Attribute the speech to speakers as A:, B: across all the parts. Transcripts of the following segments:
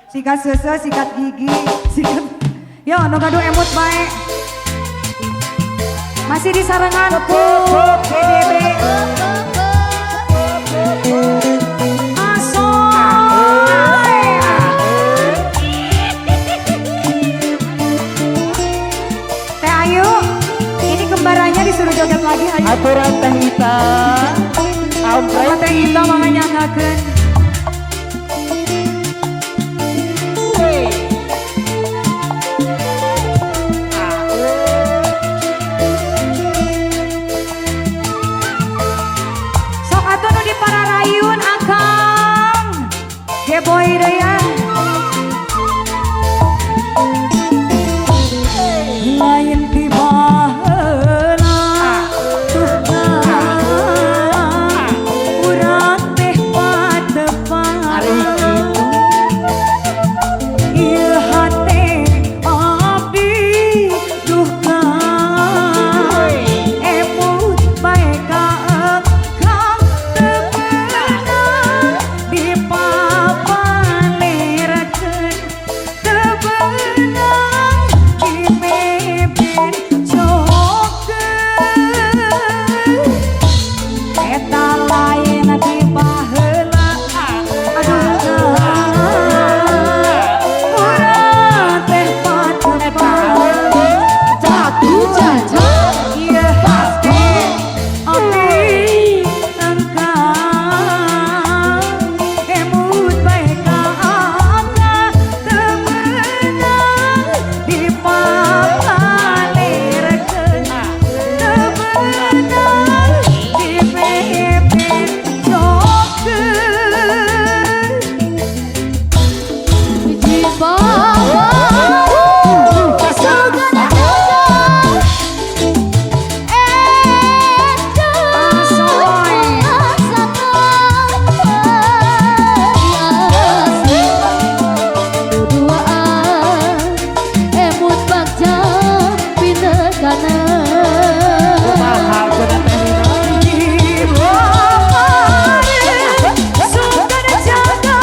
A: Sikat susu, sikat gigi, sikat. Yo, nu gaduh emut bae. Masih di sarangan ku PDB. Teh Ayu, ini kembarannya disuruh joget lagi Ayu.
B: Aturan Teh Ita.
A: Sama Teh Ita makanya ngakeun. Sok atuh nu dipararayun Akang. Geboy deui ya. Lain tiba heula urang teh patepan ieu hate abdi duka emut bae ka engkang teu beunang dipapanerekeun teu beunang dipeben cokeun eta lain tiba heula aduh urang teh patepan
B: Jatuh jajan.
A: ieu hate abdi engkang emut bae ka engkang teu beunang dipapanerekeun teu beunang dipeben cokeun.
B: Di bawah segala emut bagja pindah kanan.
A: Suka dijaga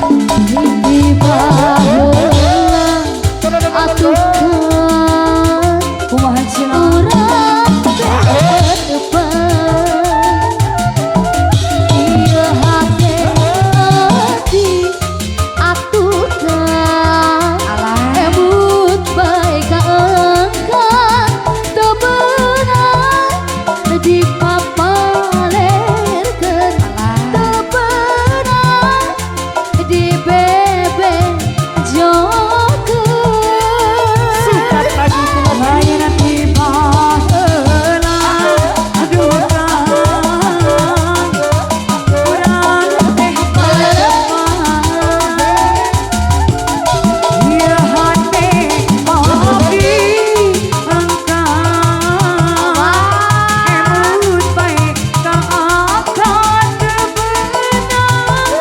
B: Di baheula atuhkeun
A: Kumaha cenah
B: urang kedepan ieu hate di atuhkeun emut bae kaengkan teu beunang dipapalerkeun teu beunang dibebenjokeun
A: Ayeuna tiba heula aduh urang teh kadepan ieu hate abdi engkau emut bae kaangkat teu beunang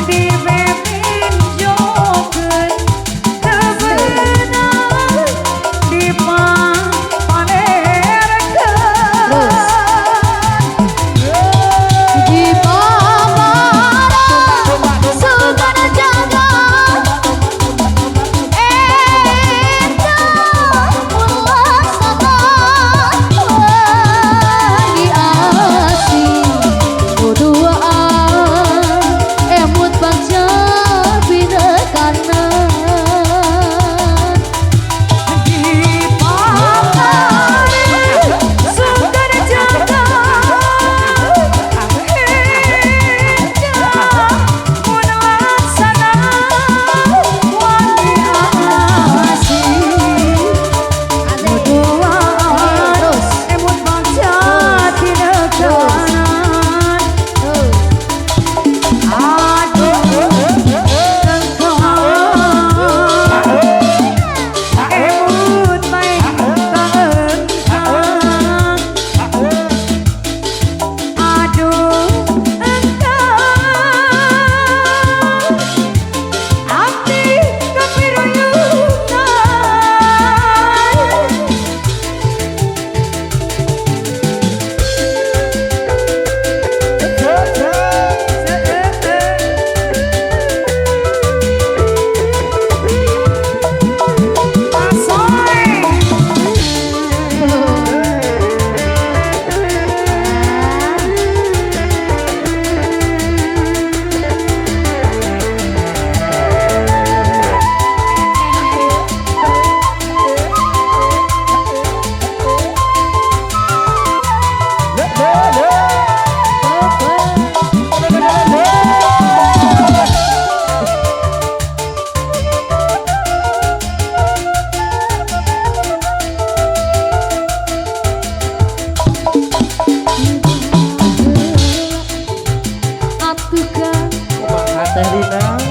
A: dibebenjokeun teu beunang
B: di paparan sugana jagat eta mulaksana lagi asih kuduaan emut bagja pinekanan
C: Kumaha teh Rina?